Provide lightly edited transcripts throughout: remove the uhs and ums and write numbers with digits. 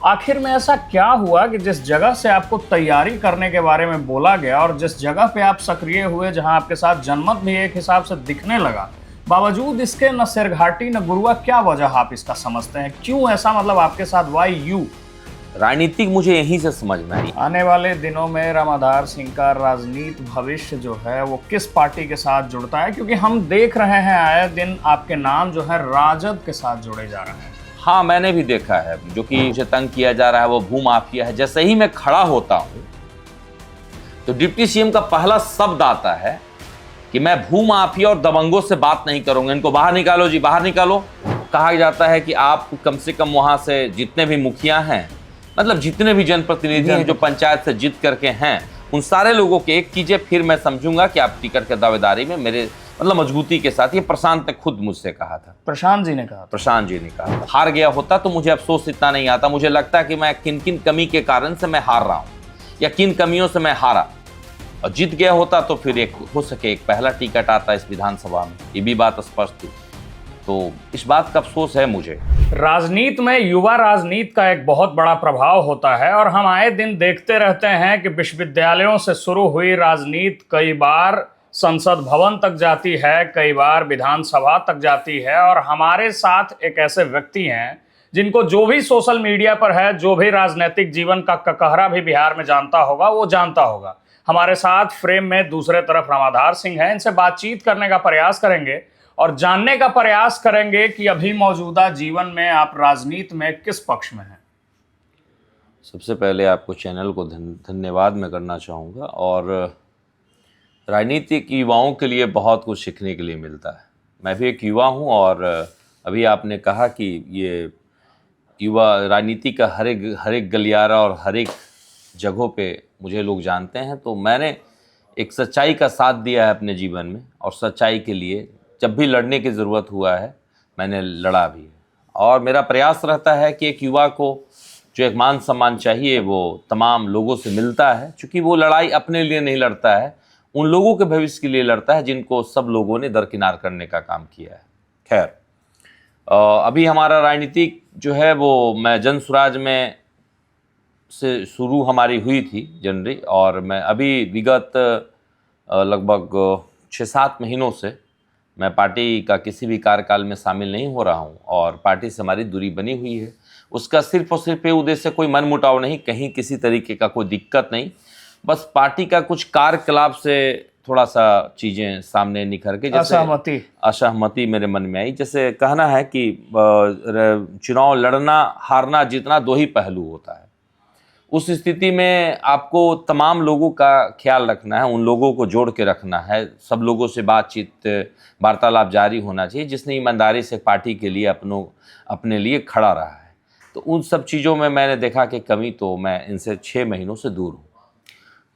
आखिर में ऐसा क्या हुआ कि जिस जगह से आपको तैयारी करने के बारे में बोला गया और जिस जगह पे आप सक्रिय हुए, जहां आपके साथ जनमत भी एक हिसाब से दिखने लगा, बावजूद इसके न सिरघाटी न गुरुआ, क्या वजह आप इसका समझते हैं? क्यों ऐसा, मतलब आपके साथ वाई यू? राजनीतिक मुझे यहीं से समझ में आई। आने वाले दिनों में रामाधार सिंह का राजनीति भविष्य जो है वो किस पार्टी के साथ जुड़ता है? क्योंकि हम देख रहे हैं आए दिन आपके नाम जो है राजद के साथ जुड़े जा रहे हैं। हाँ, मैंने भी देखा है। जो कि मुझे तंग किया जा रहा है वो भूमाफिया है। जैसे ही मैं खड़ा होता हूं तो डिप्टी सीएम का पहला शब्द आता है कि मैं भूमाफिया और दबंगों से बात नहीं करूंगा, इनको बाहर निकालो जी, बाहर निकालो। कहा जाता है कि आप कम से कम वहां से जितने भी मुखिया हैं, मतलब जितने भी जनप्रतिनिधि हैं जो पंचायत से जीत करके हैं, उन सारे लोगों के एक कीजिए, फिर मैं समझूंगा कि आप टिकट के दावेदारी में मेरे मतलब मजबूती के साथ। ये प्रशांत ने खुद मुझसे कहा था। प्रशांत जी ने कहा? प्रशांत जी ने कहा। हार गया होता तो मुझे अफसोस इतना नहीं आता। मुझे लगता है कि मैं किन किन कमी के कारण से मैं हार रहा हूँ या किन कमियों से मैं हारा, और जीत गया होता तो फिर एक हो सके एक पहला टिकट आता इस विधानसभा में, ये भी बात स्पष्ट थी। तो इस बात का अफसोस है मुझे। राजनीति में युवा राजनीति का एक बहुत बड़ा प्रभाव होता है और हम आए दिन देखते रहते हैं कि विश्वविद्यालयों से शुरू हुई राजनीति कई बार संसद भवन तक जाती है, कई बार विधानसभा तक जाती है। और हमारे साथ एक ऐसे व्यक्ति हैं जिनको जो भी सोशल मीडिया पर है, जो भी राजनीतिक जीवन का ककहरा भी बिहार में जानता होगा, वो जानता होगा। हमारे साथ फ्रेम में दूसरे तरफ रामाधार सिंह हैं। इनसे बातचीत करने का प्रयास करेंगे और जानने का प्रयास करेंगे कि अभी मौजूदा जीवन में आप राजनीति में किस पक्ष में हैं। सबसे पहले आपको चैनल को धन्यवाद मैं करना चाहूँगा। और राजनीतिक युवाओं के लिए बहुत कुछ सीखने के लिए मिलता है। मैं भी एक युवा हूँ और अभी आपने कहा कि ये युवा राजनीति का हर एक गलियारा और हर एक जगहों पे मुझे लोग जानते हैं। तो मैंने एक सच्चाई का साथ दिया है अपने जीवन में, और सच्चाई के लिए जब भी लड़ने की ज़रूरत हुआ है मैंने लड़ा भी है। और मेरा प्रयास रहता है कि एक युवा को जो एक मान सम्मान चाहिए वो तमाम लोगों से मिलता है, क्योंकि वो लड़ाई अपने लिए नहीं लड़ता है, उन लोगों के भविष्य के लिए लड़ता है जिनको सब लोगों ने दरकिनार करने का काम किया है। खैर, अभी हमारा राजनीतिक जो है वो मैं जन स्वराज में से शुरू हमारी हुई थी जनवरी, और मैं अभी विगत लगभग 6-7 महीनों से मैं पार्टी का किसी भी कार्यकाल में शामिल नहीं हो रहा हूं, और पार्टी से हमारी दूरी बनी हुई है। उसका सिर्फ और सिर्फ ये उद्देश्य, कोई मनमुटाव नहीं, कहीं किसी तरीके का कोई दिक्कत नहीं, बस पार्टी का कुछ कार्यकलाप से थोड़ा सा चीज़ें सामने निखर के, जैसे असहमति मेरे मन में आई। जैसे कहना है कि चुनाव लड़ना हारना जीतना दो ही पहलू होता है। उस स्थिति में आपको तमाम लोगों का ख्याल रखना है, उन लोगों को जोड़ के रखना है, सब लोगों से बातचीत वार्तालाप जारी होना चाहिए जिसने ईमानदारी से पार्टी के लिए अपने लिए खड़ा रहा है। तो उन सब चीज़ों में मैंने देखा कि कमी, तो मैं इनसे 6 महीनों से दूर हूँ।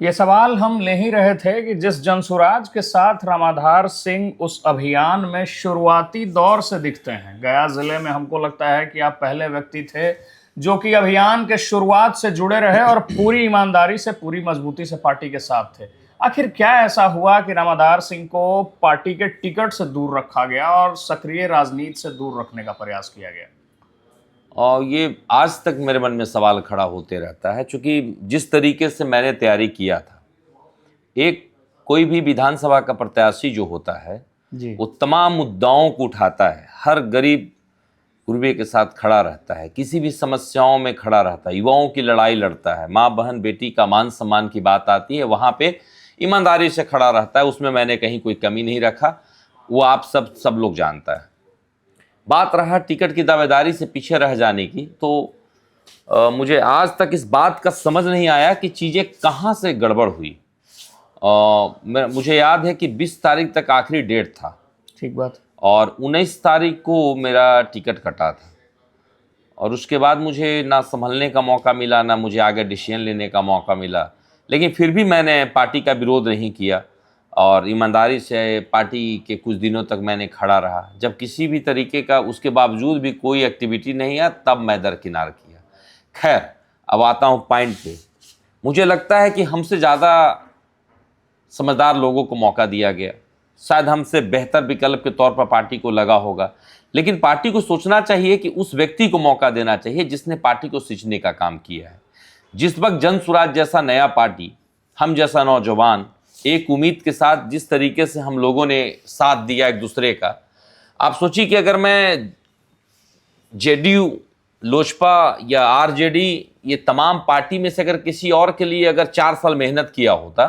ये सवाल हम ले ही रहे थे कि जिस जनसुराज के साथ रामाधार सिंह उस अभियान में शुरुआती दौर से दिखते हैं, गया जिले में हमको लगता है कि आप पहले व्यक्ति थे जो कि अभियान के शुरुआत से जुड़े रहे और पूरी ईमानदारी से, पूरी मजबूती से पार्टी के साथ थे। आखिर क्या ऐसा हुआ कि रामाधार सिंह को पार्टी के टिकट से दूर रखा गया और सक्रिय राजनीति से दूर रखने का प्रयास किया गया? और ये आज तक मेरे मन में सवाल खड़ा होते रहता है, क्योंकि जिस तरीके से मैंने तैयारी किया था, एक कोई भी विधानसभा का प्रत्याशी जो होता है जी, वो तमाम मुद्दाओं को उठाता है, हर गरीब गुरबे के साथ खड़ा रहता है, किसी भी समस्याओं में खड़ा रहता है, युवाओं की लड़ाई लड़ता है, माँ बहन बेटी का मान सम्मान की बात आती है, वहाँ पे ईमानदारी से खड़ा रहता है। उसमें मैंने कहीं कोई कमी नहीं रखा, वो आप सब लोग जानता है। बात रहा टिकट की दावेदारी से पीछे रह जाने की, तो मुझे आज तक इस बात का समझ नहीं आया कि चीज़ें कहाँ से गड़बड़ हुई। मुझे याद है कि 20 तारीख तक आखिरी डेट था, ठीक बात, और 19 तारीख को मेरा टिकट कटा था, और उसके बाद मुझे ना संभलने का मौका मिला, ना मुझे आगे डिसीजन लेने का मौका मिला। लेकिन फिर भी मैंने पार्टी का विरोध नहीं किया और ईमानदारी से पार्टी के कुछ दिनों तक मैंने खड़ा रहा। जब किसी भी तरीके का उसके बावजूद भी कोई एक्टिविटी नहीं है, तब मैं दरकिनार किया। खैर, अब आता हूँ पॉइंट पे। मुझे लगता है कि हमसे ज़्यादा समझदार लोगों को मौका दिया गया, शायद हमसे बेहतर विकल्प के तौर पर पार्टी को लगा होगा, लेकिन पार्टी को सोचना चाहिए कि उस व्यक्ति को मौका देना चाहिए जिसने पार्टी को सींचने का काम किया है। जिस वक्त जन स्वराज जैसा नया पार्टी, हम जैसा नौजवान एक उम्मीद के साथ जिस तरीके से हम लोगों ने साथ दिया एक दूसरे का, आप सोचिए कि अगर मैं जेडीयू, लोजपा या आरजेडी, ये तमाम पार्टी में से अगर किसी और के लिए अगर 4 साल मेहनत किया होता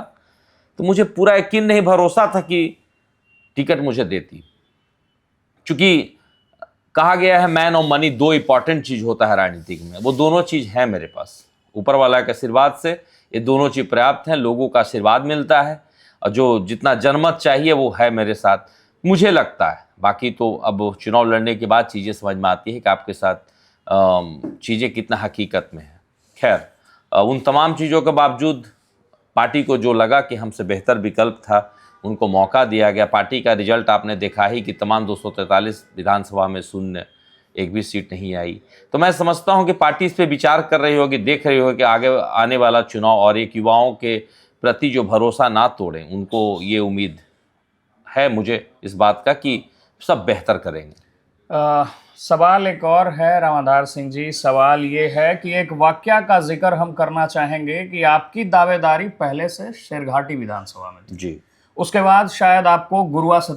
तो मुझे पूरा यकीन नहीं, भरोसा था कि टिकट मुझे देती। चूंकि कहा गया है मैन और मनी 2 इंपॉर्टेंट चीज होता है राजनीतिक में, वो दोनों चीज है मेरे पास। ऊपर वाला के आशीर्वाद से ये दोनों चीज पर्याप्त हैं, लोगों का आशीर्वाद मिलता है और जो जितना जनमत चाहिए वो है मेरे साथ, मुझे लगता है। बाकी तो अब चुनाव लड़ने के बाद चीज़ें समझ में आती है कि आपके साथ चीज़ें कितना हकीकत में है। खैर, उन तमाम चीज़ों के बावजूद पार्टी को जो लगा कि हमसे बेहतर विकल्प था, उनको मौका दिया गया। पार्टी का रिजल्ट आपने देखा ही कि तमाम 243 विधानसभा में शून्य, एक भी सीट नहीं आई। तो मैं समझता हूं कि पार्टी इस पर विचार कर रही होगी, देख रही होगी कि आगे आने वाला चुनाव और एक युवाओं के प्रति जो भरोसा ना तोड़ें, उनको ये उम्मीद है मुझे इस बात का कि सब बेहतर करेंगे। सवाल एक और है रामाधार सिंह जी, सवाल ये है कि एक वाकया का जिक्र हम करना चाहेंगे कि आपकी दावेदारी पहले से शेरघाटी विधानसभा में थी जी, उसके बाद शायद आपको गुरुआ से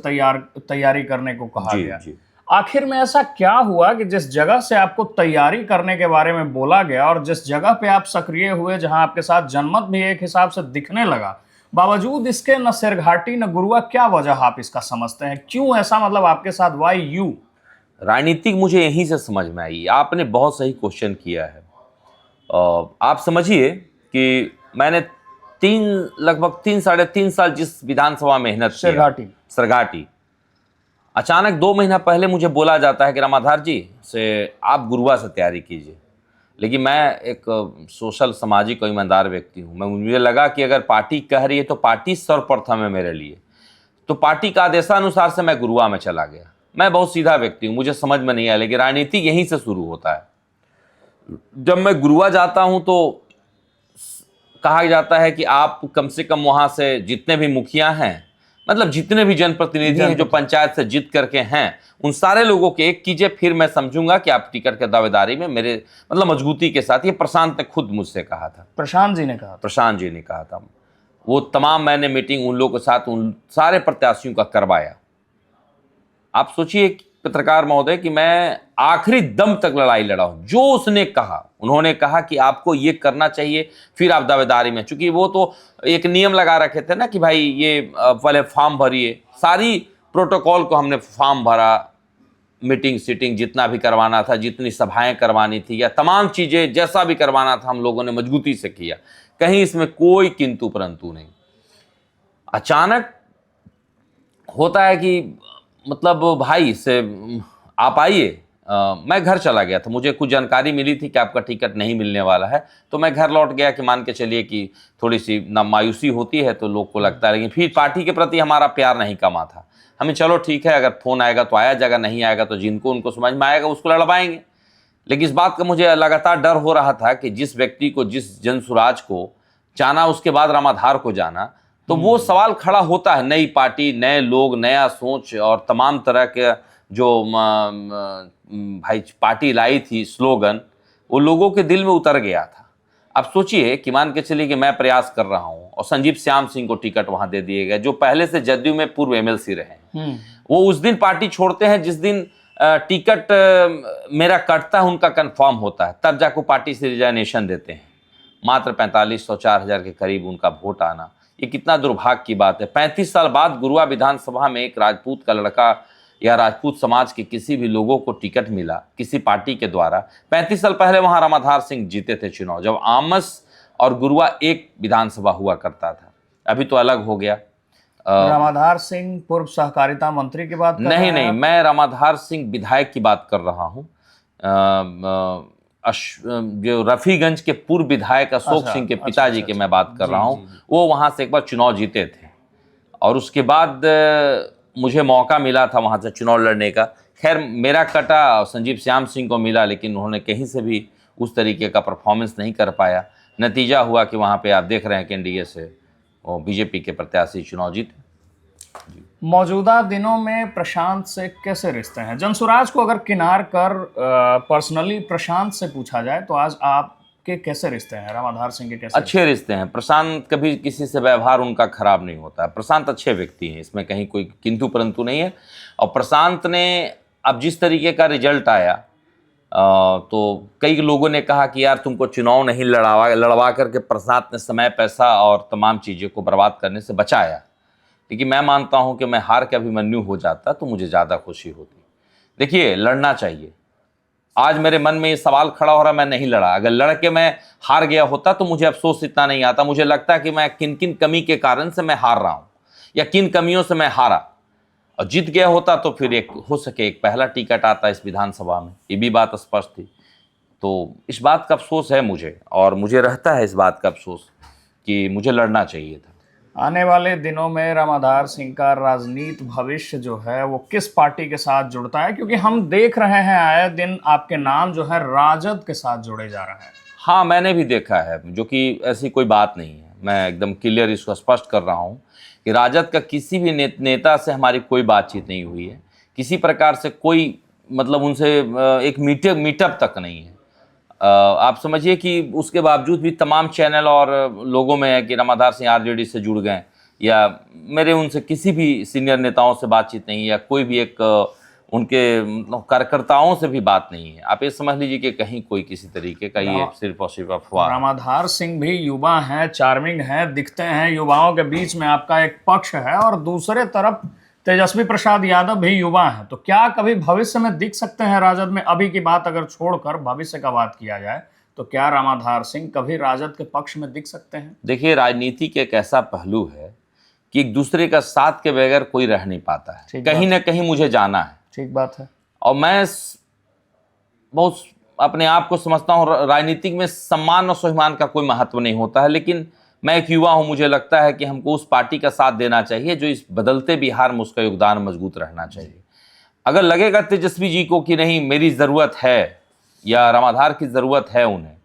तैयारी करने को कहा गया। जी। आखिर में ऐसा क्या हुआ कि जिस जगह से आपको तैयारी करने के बारे में बोला गया और जिस जगह पे आप सक्रिय हुए, जहां आपके साथ जनमत भी एक हिसाब से दिखने लगा, बावजूद इसके न शेरघाटी न गुरुआ, क्या वजह आप इसका समझते हैं? क्यों ऐसा, मतलब आपके साथ वाई यू? राजनीतिक मुझे यहीं से समझ में आई। आपने बहुत सही क्वेश्चन किया है। आप समझिए कि मैंने लगभग 3-3.5 साल जिस विधानसभा में मेहनत की, शेरघाटी, अचानक 2 महीना पहले मुझे बोला जाता है कि रामाधार जी से आप गुरुआ से तैयारी कीजिए। लेकिन मैं एक सोशल, सामाजिक और ईमानदार व्यक्ति हूँ। मुझे लगा कि अगर पार्टी कह रही है तो पार्टी सर्वप्रथम है मेरे लिए, तो पार्टी का आदेशानुसार से मैं गुरुआ में चला गया। मैं बहुत सीधा व्यक्ति हूँ, मुझे समझ में नहीं आया, लेकिन राजनीति यहीं से शुरू होता है। जब मैं गुरुआ जाता हूँ तो कहा जाता है कि आप कम से कम वहाँ से जितने भी मुखिया हैं, मतलब जितने भी जनप्रतिनिधि हैं जो पंचायत से जीत करके हैं, उन सारे लोगों के एक कीजिए, फिर मैं समझूंगा कि आप टिकट के दावेदारी में मेरे मतलब मजबूती के साथ। ये प्रशांत ने खुद मुझसे कहा था, प्रशांत जी ने कहा था। वो तमाम मैंने मीटिंग उन लोगों के साथ, उन सारे प्रत्याशियों का करवाया। आप सोचिए पत्रकार महोदय कि मैं आखिरी दम तक लड़ाई लड़ा हूं। जो उसने कहा, उन्होंने कहा कि आपको ये करना चाहिए, फिर आप दावेदारी में, चूंकि वो तो एक नियम लगा रखे थे ना कि भाई ये पहले फॉर्म भरिए। सारी प्रोटोकॉल को हमने फॉर्म भरा, मीटिंग सीटिंग जितना भी करवाना था, जितनी सभाएं करवानी थी या तमाम चीज़ें जैसा भी करवाना था, हम लोगों ने मजबूती से किया। कहीं इसमें कोई किंतु परंतु नहीं। अचानक होता है कि मतलब भाई से आप आइए, मैं घर चला गया था। मुझे कुछ जानकारी मिली थी कि आपका टिकट नहीं मिलने वाला है, तो मैं घर लौट गया कि मान के चलिए कि थोड़ी सी ना मायूसी होती है तो लोग को लगता है, लेकिन फिर पार्टी के प्रति हमारा प्यार नहीं कमा था। हमें चलो ठीक है, अगर फोन आएगा तो आया जाएगा, नहीं आएगा तो जिनको उनको समझ में आएगा उसको लड़वाएंगे। लेकिन इस बात का मुझे लगातार डर हो रहा था कि जिस व्यक्ति को, जिस जनसुराज को जाना, उसके बाद रामाधार को जाना, तो वो सवाल खड़ा होता है। नई पार्टी, नए लोग, नया सोच और तमाम तरह के जो भाई पार्टी लाई थी स्लोगन, वो लोगों के दिल में उतर गया था। अब सोचिए कि मान के चलिए कि मैं प्रयास कर रहा हूँ और संजीव श्याम सिंह को टिकट वहां दे दिए गए, जो पहले से जदयू में पूर्व एमएलसी रहे। वो उस दिन पार्टी छोड़ते हैं जिस दिन टिकट मेरा कटता है, उनका कंफर्म होता है, तब जाकर पार्टी से रिजाइनेशन देते हैं। मात्र 4500-4000 के करीब उनका वोट आना, ये कितना दुर्भाग्य की बात है। 35 साल बाद गुरुआ विधानसभा में एक राजपूत का लड़का या राजपूत समाज के किसी भी लोगों को टिकट मिला किसी पार्टी के द्वारा। 35 साल पहले वहां रामाधार सिंह जीते थे चुनाव, जब आमस और गुरुआ एक विधानसभा हुआ करता था। अभी तो अलग हो गया। रामाधार सिंह पूर्व सहकारिता मंत्री की बात कर रहे हैं? नहीं, मैं रामाधार सिंह विधायक की बात कर रहा हूँ। जो रफीगंज के पूर्व विधायक अशोक सिंह के पिताजी के मैं बात कर रहा हूँ। वो वहां से एक बार चुनाव जीते थे और उसके बाद मुझे मौका मिला था वहां से चुनाव लड़ने का। खैर मेरा कटा संजीव श्याम सिंह को मिला, लेकिन उन्होंने कहीं से भी उस तरीके का परफॉर्मेंस नहीं कर पाया। नतीजा हुआ कि वहां पे आप देख रहे हैं कि एनडीए से बीजेपी के प्रत्याशी चुनाव जीते। मौजूदा दिनों में प्रशांत से कैसे रिश्ते हैं? जनसुराज को अगर किनार कर पर्सनली प्रशांत से पूछा जाए तो आज आपके कैसे रिश्ते हैं? राम आधार सिंह के कैसे अच्छे रिश्ते हैं। प्रशांत कभी किसी से व्यवहार उनका खराब नहीं होता है। प्रशांत अच्छे व्यक्ति हैं, इसमें कहीं कोई किंतु परंतु नहीं है। और प्रशांत ने अब जिस तरीके का रिजल्ट आया तो कई लोगों ने कहा कि यार तुमको चुनाव नहीं लड़वा करके प्रशांत ने समय, पैसा और तमाम चीज़ों को बर्बाद करने से बचाया। लेकिन मैं मानता हूं कि मैं हार के अभिमन्यु हो जाता तो मुझे ज़्यादा खुशी होती। देखिए, लड़ना चाहिए। आज मेरे मन में ये सवाल खड़ा हो रहा, मैं नहीं लड़ा। अगर लड़ के मैं हार गया होता तो मुझे अफसोस इतना नहीं आता। मुझे लगता कि मैं किन किन कमी के कारण से मैं हार रहा हूँ या किन कमियों से मैं हारा, और जीत गया होता तो फिर एक हो सके एक पहला टिकट आता इस विधानसभा में, ये भी बात स्पष्ट थी। तो इस बात का अफसोस है मुझे, और मुझे रहता है इस बात का अफसोस कि मुझे लड़ना चाहिए था। आने वाले दिनों में राम आधार सिंह का राजनीति भविष्य जो है वो किस पार्टी के साथ जुड़ता है? क्योंकि हम देख रहे हैं आए दिन आपके नाम जो है राजद के साथ जुड़े जा रहा है। हाँ, मैंने भी देखा है, जो कि ऐसी कोई बात नहीं है। मैं एकदम क्लियर इसको स्पष्ट कर रहा हूँ कि राजद का किसी भी नेता से हमारी कोई बातचीत नहीं हुई है। किसी प्रकार से कोई मतलब उनसे एक मीटअप तक नहीं है। आप समझिए कि उसके बावजूद भी तमाम चैनल और लोगों में है कि राम आधार सिंह आरजेडी से जुड़ गए, या मेरे उनसे किसी भी सीनियर नेताओं से बातचीत नहीं है, या कोई भी एक उनके कार्यकर्ताओं से भी बात नहीं है। आप ये समझ लीजिए कि कहीं कोई किसी तरीके का ये सिर्फ और सिर्फ अफवाह। राम आधार सिंह भी युवा हैं, चार्मिंग हैं, दिखते हैं, युवाओं के बीच में आपका एक पक्ष है, और दूसरे तरफ तेजस्वी प्रसाद यादव भी युवा हैं। तो क्या कभी भविष्य में दिख सकते हैं राजद में? अभी की बात अगर छोड़कर भविष्य का बात किया जाए तो क्या राम आधार सिंह कभी राजद के पक्ष में दिख सकते हैं? देखिए, राजनीति के एक ऐसा पहलू है कि एक दूसरे का साथ के बगैर कोई रह नहीं पाता है। कहीं ना कहीं मुझे जाना है। ठीक बात है। और मैं बहुत अपने आप को समझता हूँ राजनीतिक में सम्मान और स्वाभिमान का कोई महत्व नहीं होता है, लेकिन मैं एक युवा हूँ। मुझे लगता है कि हमको उस पार्टी का साथ देना चाहिए जो इस बदलते बिहार में उसका योगदान मजबूत रहना चाहिए। अगर लगेगा तेजस्वी जी को कि नहीं मेरी ज़रूरत है या रामाधार की ज़रूरत है उन्हें,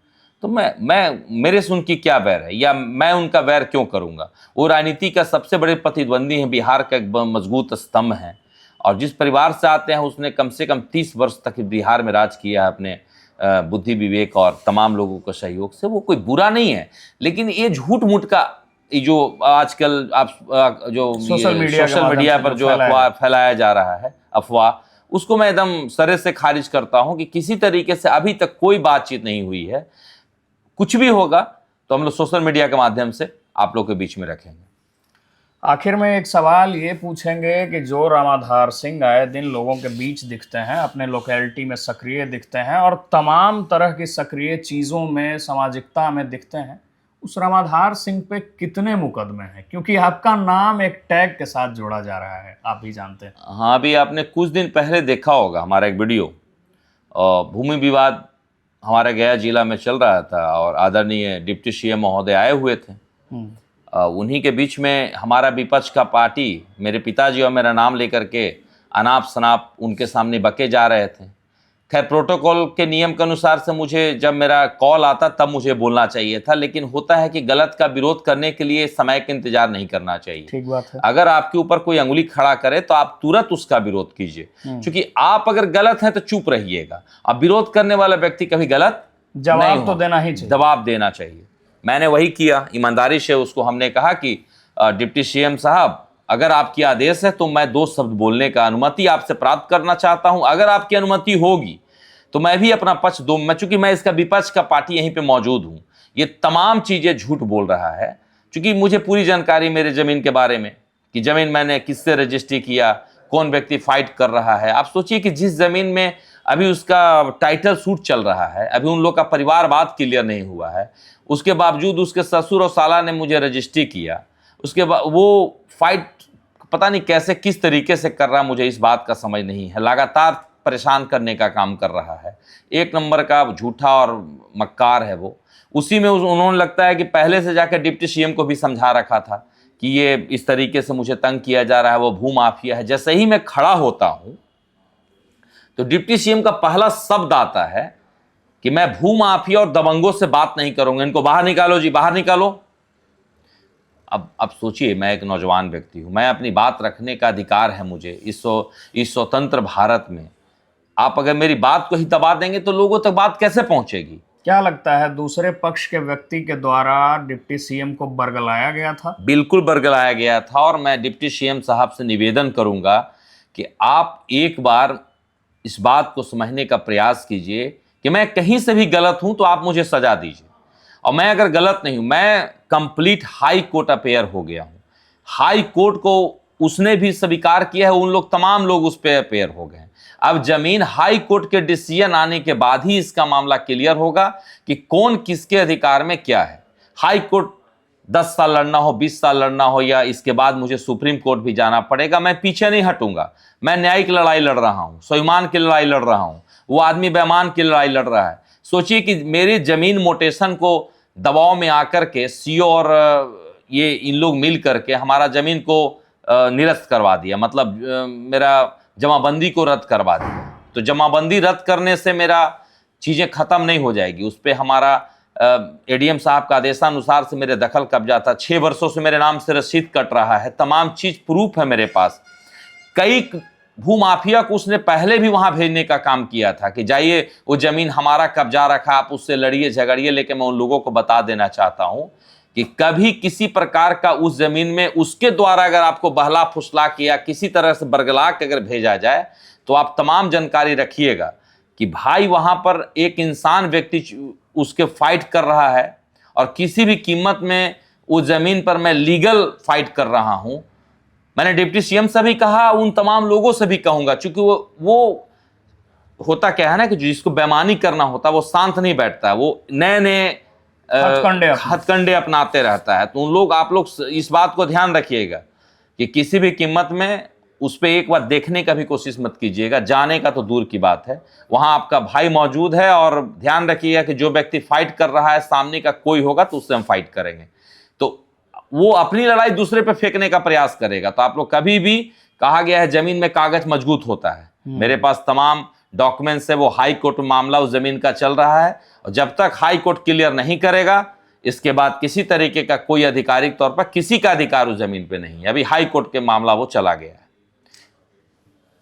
तो मैं मेरे से उनकी क्या बैर है, या मैं उनका बैर क्यों करूँगा? वो राजनीति का सबसे बड़े प्रतिद्वंदी हैं, बिहार का एक मजबूत स्तंभ है, और जिस परिवार से आते हैं उसने कम से कम 30 वर्ष तक बिहार में राज किया है अपने बुद्धि विवेक और तमाम लोगों के सहयोग से। वो कोई बुरा नहीं है, लेकिन ये झूठ मूठ का जो आजकल आप जो सोशल मीडिया पर जो अफवाह फैलाया जा रहा है, अफवाह, उसको मैं एकदम सरे से खारिज करता हूं कि किसी तरीके से अभी तक कोई बातचीत नहीं हुई है। कुछ भी होगा तो हम लोग सोशल मीडिया के माध्यम से आप लोग के बीच में रखेंगे। आखिर में एक सवाल ये पूछेंगे कि जो राम आधार सिंह आए दिन लोगों के बीच दिखते हैं, अपने लोकेलिटी में सक्रिय दिखते हैं और तमाम तरह की सक्रिय चीज़ों में, सामाजिकता में दिखते हैं, उस राम आधार सिंह पे कितने मुकदमे हैं? क्योंकि आपका नाम एक टैग के साथ जोड़ा जा रहा है, आप भी जानते हैं। हाँ, अभी आपने कुछ दिन पहले देखा होगा हमारा एक वीडियो, भूमि विवाद हमारे गया जिला में चल रहा था और आदरणीय डिप्टी सीएम महोदय आए हुए थे। उन्हीं के बीच में हमारा विपक्ष का पार्टी मेरे पिताजी और मेरा नाम लेकर के अनाप शनाप उनके सामने बके जा रहे थे। खैर, प्रोटोकॉल के नियम के अनुसार से मुझे जब मेरा कॉल आता तब मुझे बोलना चाहिए था, लेकिन होता है कि गलत का विरोध करने के लिए समय का इंतजार नहीं करना चाहिए। ठीक बात है। अगर आपके ऊपर कोई अंगुली खड़ा करे तो आप तुरंत उसका विरोध कीजिए, क्योंकि आप अगर गलत हैं तो चुप रहिएगा। अब विरोध करने वाला व्यक्ति कभी गलत जवाब तो देना ही चाहिए, जवाब देना चाहिए। मैंने वही किया, ईमानदारी से उसको हमने कहा कि डिप्टी सीएम साहब, अगर आपकी आदेश है तो मैं 2 शब्द बोलने का अनुमति आपसे प्राप्त करना चाहता हूं। अगर आपकी अनुमति होगी तो मैं भी अपना पक्ष दूं। मैं चूंकि मैं इसका विपक्ष का पार्टी यहीं पे मौजूद हूं, ये तमाम चीजें झूठ बोल रहा है, क्योंकि मुझे पूरी जानकारी मेरे जमीन के बारे में कि जमीन मैंने किससे रजिस्ट्री किया, कौन व्यक्ति फाइट कर रहा है। आप सोचिए कि जिस जमीन में अभी उसका टाइटल सूट चल रहा है, अभी उन लोग का परिवारवाद क्लियर नहीं हुआ है, उसके बावजूद उसके ससुर और साला ने मुझे रजिस्ट्री किया। उसके बाद वो फाइट पता नहीं कैसे किस तरीके से कर रहा, मुझे इस बात का समझ नहीं है। लगातार परेशान करने का काम कर रहा है, एक नंबर का झूठा और मक्कार है वो। उसी में उन्होंने लगता है कि पहले से जाकर डिप्टी सीएम को भी समझा रखा था कि ये इस तरीके से मुझे तंग किया जा रहा है, वो भूमाफिया है। जैसे ही मैं खड़ा होता हूं तो डिप्टी सीएम का पहला शब्द आता है कि मैं भूमाफिया और दबंगों से बात नहीं करूंगा, इनको बाहर निकालो जी, बाहर निकालो। अब सोचिए, मैं एक नौजवान व्यक्ति हूँ, मैं अपनी बात रखने का अधिकार है मुझे इस स्वतंत्र भारत में। आप अगर मेरी बात को ही दबा देंगे तो लोगों तक बात कैसे पहुंचेगी? क्या लगता है दूसरे पक्ष के व्यक्ति के द्वारा डिप्टी सीएम को बरगलाया गया था? बिल्कुल बरगलाया गया था, और मैं डिप्टी सीएम साहब से निवेदन करूंगा कि आप एक बार इस बात को समझने का प्रयास कीजिए कि मैं कहीं से भी गलत हूं तो आप मुझे सजा दीजिए, और मैं अगर गलत नहीं हूं, मैं कंप्लीट हाई कोर्ट अपेयर हो गया हूं, हाई कोर्ट को उसने भी स्वीकार किया है, उन लोग तमाम लोग उस पर अपेयर हो गए हैं। अब जमीन हाई कोर्ट के डिसीजन आने के बाद ही इसका मामला क्लियर होगा कि कौन किसके अधिकार में क्या है। हाई कोर्ट 10 साल लड़ना हो, 20 साल लड़ना हो, या इसके बाद मुझे सुप्रीम कोर्ट भी जाना पड़ेगा, मैं पीछे नहीं हटूंगा। मैं न्यायिक लड़ाई लड़ रहा हूं, स्वाभिमान की लड़ाई लड़ रहा हूं, वो आदमी बेईमान की लड़ाई लड़ रहा है। सोचिए कि मेरी जमीन मोटेशन को दबाव में आकर के सीओ और ये इन लोग मिल करके हमारा जमीन को निरस्त करवा दिया, मतलब मेरा जमाबंदी को रद्द करवा दिया। तो जमाबंदी रद्द करने से मेरा चीज़ें ख़त्म नहीं हो जाएगी, उस पर हमारा एडीएम साहब का आदेशानुसार से मेरे दखल कब्जा था, 6 वर्षों से मेरे नाम से रसीद कट रहा है, तमाम चीज़ प्रूफ है मेरे पास। कई भूमाफिया को उसने पहले भी वहां भेजने का काम किया था कि जाइए वो जमीन हमारा कब्जा रखा, आप उससे लड़िए झगड़िए। लेकिन मैं उन लोगों को बता देना चाहता हूं कि कभी किसी प्रकार का उस जमीन में उसके द्वारा अगर आपको बहला फुसला किया, किसी तरह से बरगला के अगर भेजा जाए, तो आप तमाम जानकारी रखिएगा कि भाई वहां पर एक इंसान व्यक्ति उसके फाइट कर रहा है, और किसी भी कीमत में उस जमीन पर मैं लीगल फाइट कर रहा हूं। मैंने डिप्टी सीएम से भी कहा, उन तमाम लोगों से भी कहूंगा, क्योंकि वो होता क्या है ना कि जिसको बेईमानी करना होता है वो शांत नहीं बैठता है, वो नए नए हथकंडे अपनाते रहता है। तो उन लोग, आप लोग इस बात को ध्यान रखिएगा कि किसी भी कीमत में उस पर एक बार देखने का भी कोशिश मत कीजिएगा, जाने का तो दूर की बात है। वहां आपका भाई मौजूद है, और ध्यान रखिएगा कि जो व्यक्ति फाइट कर रहा है, सामने का कोई होगा तो उससे हम फाइट करेंगे, तो वो अपनी लड़ाई दूसरे पे फेंकने का प्रयास करेगा। तो आप लोग कभी भी, कहा गया है जमीन में कागज मजबूत होता है, मेरे पास तमाम डॉक्यूमेंट्स है, वो हाई कोर्ट मामला उस जमीन का चल रहा है, और जब तक हाई कोर्ट क्लियर नहीं करेगा, इसके बाद किसी तरीके का कोई आधिकारिक तौर पर किसी का अधिकार उस जमीन पे नहीं है। अभी हाई कोर्ट के मामला वो चला गया है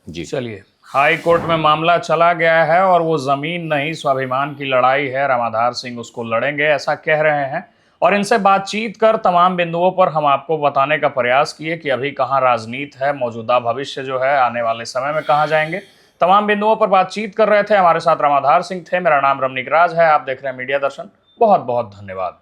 जी। चलिए, हाई कोर्ट में मामला चला गया है और वो जमीन नहीं, स्वाभिमान की लड़ाई है, रामाधार सिंह उसको लड़ेंगे ऐसा कह रहे हैं। और इनसे बातचीत कर तमाम बिंदुओं पर हम आपको बताने का प्रयास किए कि अभी कहाँ राजनीति है, मौजूदा भविष्य जो है, आने वाले समय में कहाँ जाएंगे। तमाम बिंदुओं पर बातचीत कर रहे थे। हमारे साथ रामाधार सिंह थे। मेरा नाम रमनीक राज है। आप देख रहे हैं मीडिया दर्शन। बहुत बहुत धन्यवाद।